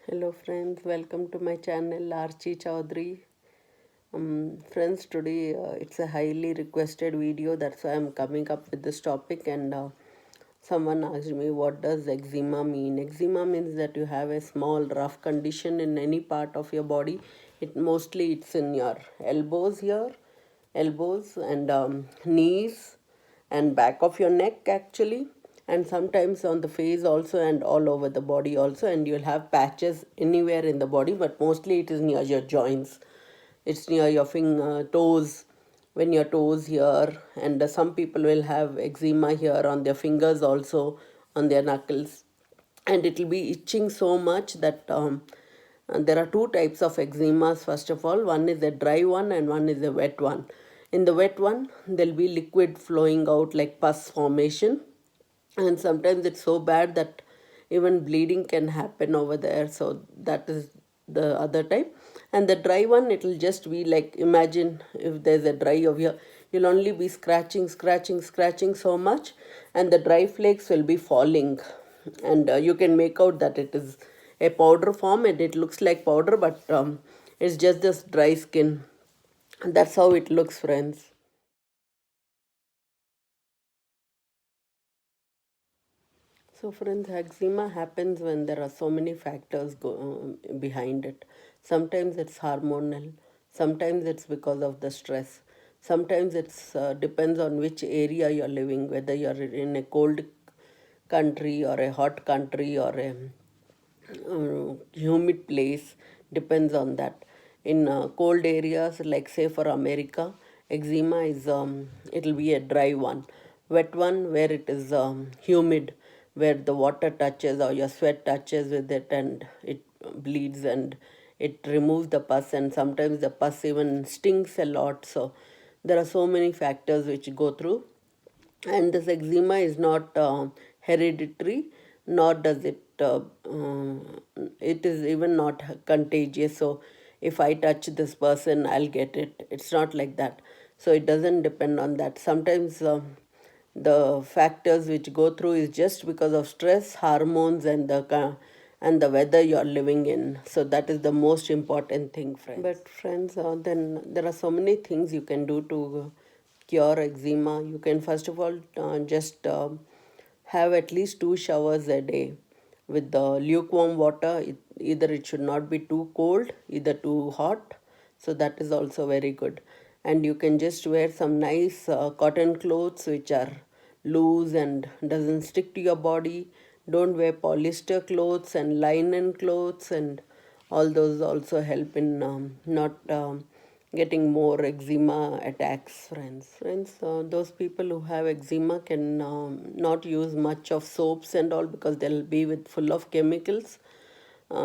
Hello friends, welcome to my channel Archie Chaudhary. Friends, today it's a highly requested video, that's why I'm coming up with this topic. And someone asked me, what does eczema mean? Eczema means that you have a small rough condition in any part of your body. It's in your elbows here, elbows and knees and back of your neck actually, and sometimes on the face also and all over the body also, and you'll have patches anywhere in the body, but mostly it is near your joints. It's near your toes, when your toes here, and some people will have eczema here on their fingers also, on their knuckles, and it will be itching so much that and there are two types of eczemas. First of all, one is a dry one and one is a wet one. In the wet one, there will be liquid flowing out like pus formation, and sometimes it's so bad that even bleeding can happen over there. So that is the other type. And the dry one, it will just be like, imagine if there's a dry over here, you'll only be scratching so much, and the dry flakes will be falling, and you can make out that it is a powder form and it looks like powder, but it's just this dry skin. That's how it looks, friends. So, friends, eczema happens when there are so many factors behind it. Sometimes it's hormonal, sometimes it's because of the stress, sometimes it's depends on which area you're living, whether you're in a cold country or a hot country or a humid place, depends on that. In cold areas, like say for America, eczema is it'll be a dry one. Wet one, where it is humid, where the water touches or your sweat touches with it and it bleeds and it removes the pus, and sometimes the pus even stings a lot. So there are so many factors which go through, and this eczema is not hereditary, nor does it it is even not contagious. So if I touch this person, I'll get it. It's not like that. So it doesn't depend on that. Sometimes the factors which go through is just because of stress, hormones, and the weather you're living in. So that is the most important thing, friends. But friends, then there are so many things you can do to cure eczema. You can first of all just have at least 2 showers a day with the lukewarm water. Either it should not be too cold, either too hot. So that is also very good. And you can just wear some nice cotton clothes which are loose and doesn't stick to your body. Don't wear polyester clothes and linen clothes, and all those also help in not getting more eczema attacks, friends. Those people who have eczema can not use much of soaps and all, because they'll be with full of chemicals.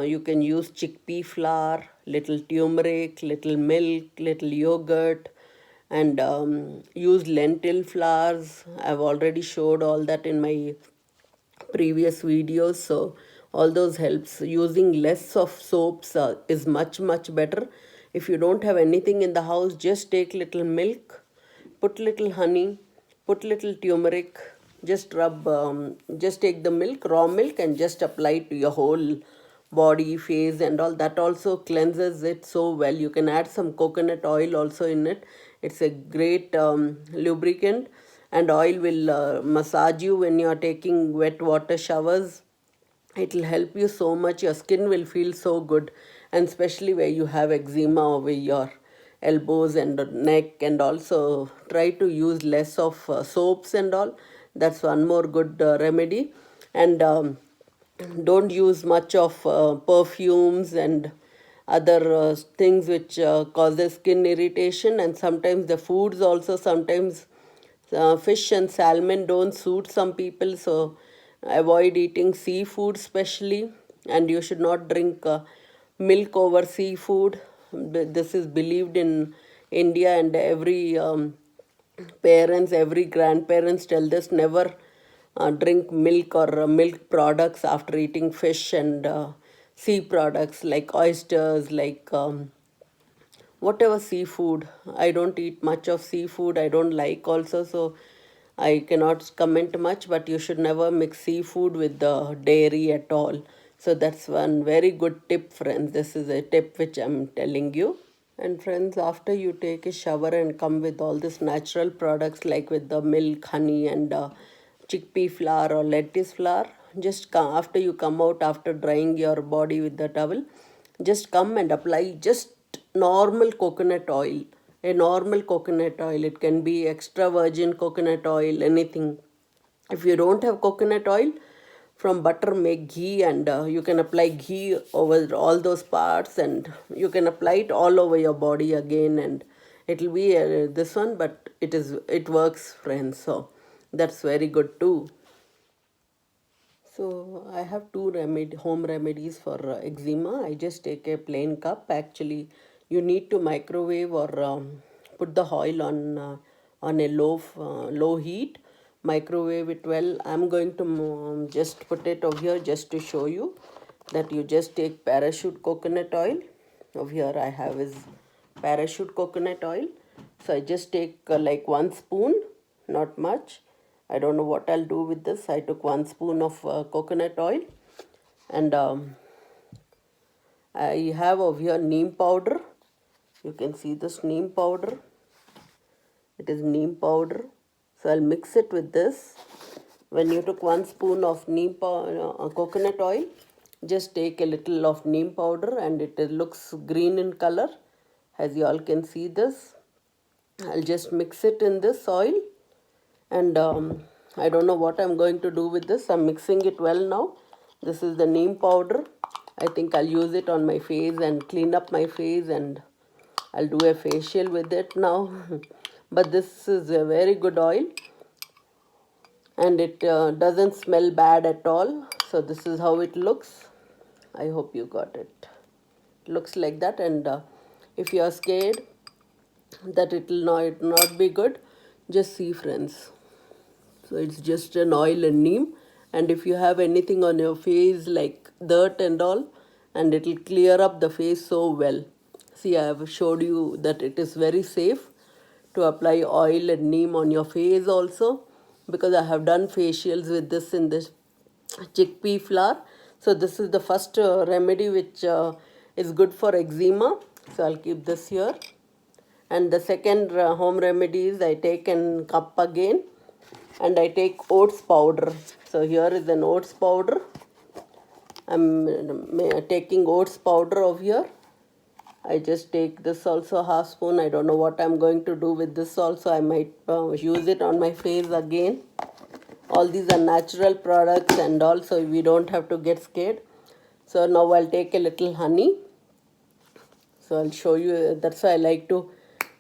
You can use chickpea flour, little turmeric, little milk, little yogurt, and use lentil flours. I've already showed all that in my previous videos. So all those helps. Using less of soaps is much better. If you don't have anything in the house, just take little milk, put little honey, put little turmeric, just rub, just take the milk, raw milk, and just apply to your whole body, face, and all. That also cleanses it so well. You can add some coconut oil also in it. It's a great lubricant, and oil will massage you when you are taking wet water showers. It will help you so much. Your skin will feel so good, and especially where you have eczema over your elbows and neck. And also try to use less of soaps and all. That's one more good remedy. And don't use much of perfumes and other things which causes skin irritation. And sometimes the foods also, sometimes fish and salmon don't suit some people, so avoid eating seafood especially. And you should not drink milk over seafood. This is believed in India, and every parents, every grandparents tell this: never drink milk or milk products after eating fish and sea products like oysters, like whatever seafood. I don't eat much of seafood. I don't like also, so I cannot comment much. But you should never mix seafood with the dairy at all. So that's one very good tip, friends. This is a tip which I'm telling you. And friends, after you take a shower and come with all these natural products like with the milk, honey, and chickpea flour or lettuce flour, just come, after you come out after drying your body with the towel, just come and apply just normal coconut oil. A normal coconut oil. It can be extra virgin coconut oil, anything. If you don't have coconut oil, from butter make ghee, and you can apply ghee over all those parts, and you can apply it all over your body again, and it will be this one, but it works, friends. So that's very good too. So I have two home remedies for eczema. I just take a plain cup. Actually, you need to microwave or put the oil on a low heat. Microwave it well. I'm going to just put it over here just to show you that you just take parachute coconut oil. Over here I have is parachute coconut oil. So I just take like 1 spoon, not much. I don't know what I'll do with this. I took 1 spoon of coconut oil, and I have over here neem powder. You can see this neem powder. It is neem powder. So I'll mix it with this. When you took 1 spoon of coconut oil, just take a little of neem powder, and it looks green in color, as you all can see this. I'll just mix it in this oil, and I don't know what I'm going to do with this. I'm mixing it well now. This is the neem powder. I think I'll use it on my face and clean up my face, and I'll do a facial with it now. But this is a very good oil, and it doesn't smell bad at all. So this is how it looks. I hope you got it. It looks like that, and if you are scared that it will not be good, just see, friends. So it's just an oil and neem, and if you have anything on your face like dirt and all, and it will clear up the face so well. See, I have showed you that it is very safe to apply oil and neem on your face also, because I have done facials with this in this chickpea flour. So this is the first remedy which is good for eczema. So I'll keep this here. And the second home remedy is I take an cup again, and I take oats powder. So here is an oats powder. I'm taking oats powder over here. I just take this also, 1/2 spoon. I don't know what I'm going to do with this also. I might use it on my face again. All these are natural products, and also we don't have to get scared. So now I'll take a little honey. So I'll show you. That's why I like to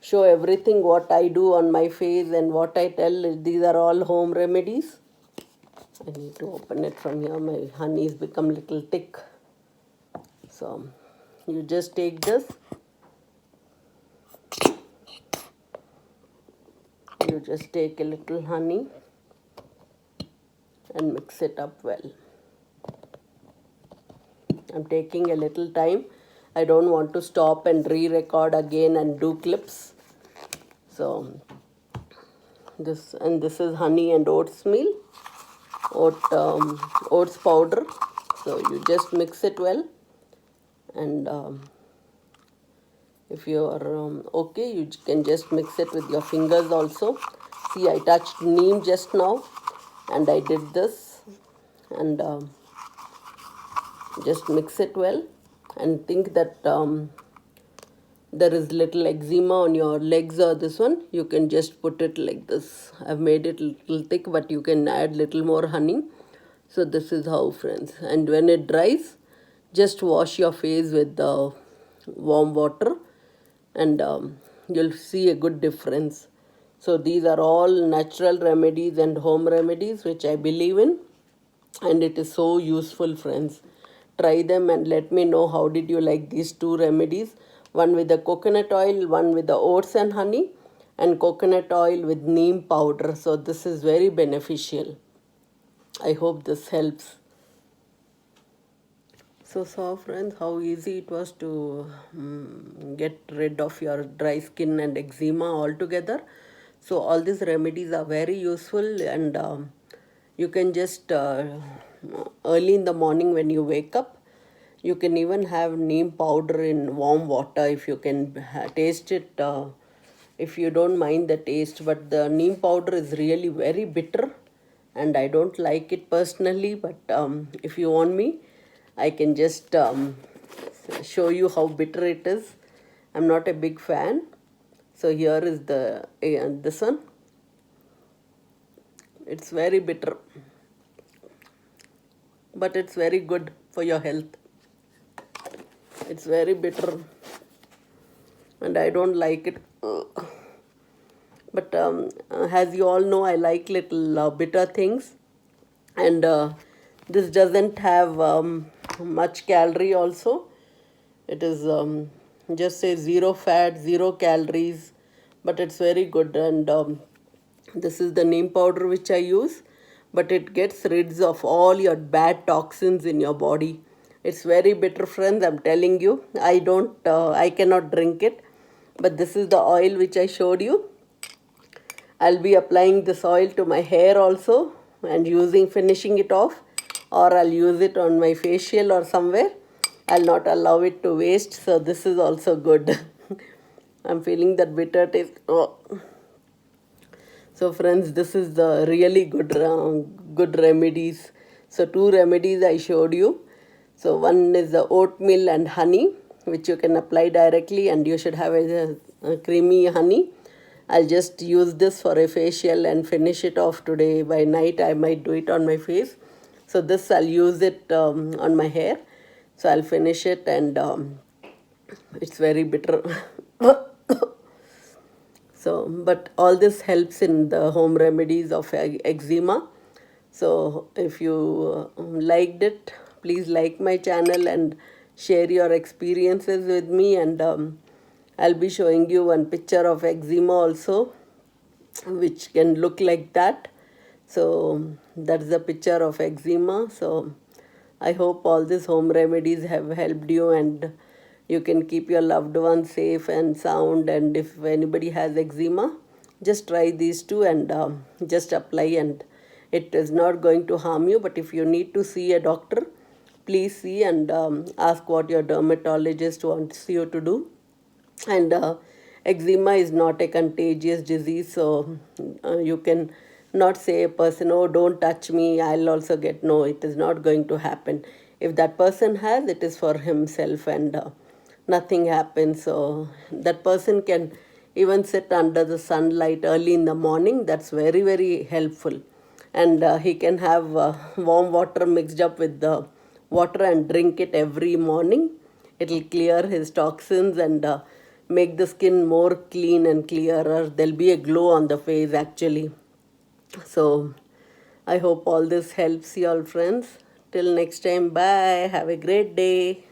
show everything what I do on my face and what I tell. These are all home remedies. I need to open it from here. My honey has become little thick. So you just take this. You just take a little honey and mix it up well. I'm taking a little time. I don't want to stop and re-record again and do clips. So this is honey and oats meal, oats powder. So you just mix it well, and if you are okay, you can just mix it with your fingers also. See, I touched neem just now, and I did this, and just mix it well, and think that there is little eczema on your legs or this one, you can just put it like this. I've made it little thick, but you can add little more honey. So this is how, friends. And when it dries, just wash your face with the warm water, and you'll see a good difference. So these are all natural remedies and home remedies which I believe in, and it is so useful, friends. Try them and let me know how did you like these two remedies. One with the coconut oil, one with the oats and honey, and coconut oil with neem powder. So this is very beneficial. I hope this helps. So saw, friends, how easy it was to get rid of your dry skin and eczema altogether. So all these remedies are very useful, and you can just early in the morning when you wake up. You can even have neem powder in warm water if you can taste it, if you don't mind the taste. But the neem powder is really very bitter and I don't like it personally. But if you want me, I can just show you how bitter it is. I'm not a big fan. So here is the this one. It's very bitter, but it's very good for your health. It's very bitter and I don't like it. But as you all know, I like little bitter things, and this doesn't have much calorie also. It is just say zero fat, zero calories, but it's very good. And this is the neem powder which I use, but it gets rid of all your bad toxins in your body. It's very bitter, friends. I'm telling you, I cannot drink it, but this is the oil which I showed you. I'll be applying this oil to my hair also and finishing it off, or I'll use it on my facial or somewhere. I'll not allow it to waste, so this is also good. I'm feeling that bitter taste. Oh. So friends, this is the really good remedies. So two remedies I showed you. So one is the oatmeal and honey, which you can apply directly, and you should have a creamy honey. I'll just use this for a facial and finish it off today. By night, I might do it on my face. So this, I'll use it on my hair. So I'll finish it, and it's very bitter. So, but all this helps in the home remedies of eczema. So if you liked it, please like my channel and share your experiences with me. And I'll be showing you one picture of eczema also, which can look like that. So that's the picture of eczema. So I hope all these home remedies have helped you, and you can keep your loved ones safe and sound. And if anybody has eczema, just try these two and just apply, and it is not going to harm you. But if you need to see a doctor, please see and ask what your dermatologist wants you to do. And eczema is not a contagious disease, so you can not say a person, oh, don't touch me, I'll also get. No, it is not going to happen. If that person has, it is for himself, and nothing happens. So that person can even sit under the sunlight early in the morning. That's very, very helpful. And he can have warm water mixed up with the water and drink it every morning. It will clear his toxins and make the skin more clean and clearer. There'll be a glow on the face actually. So I hope all this helps you all, friends. Till next time, bye. Have a great day.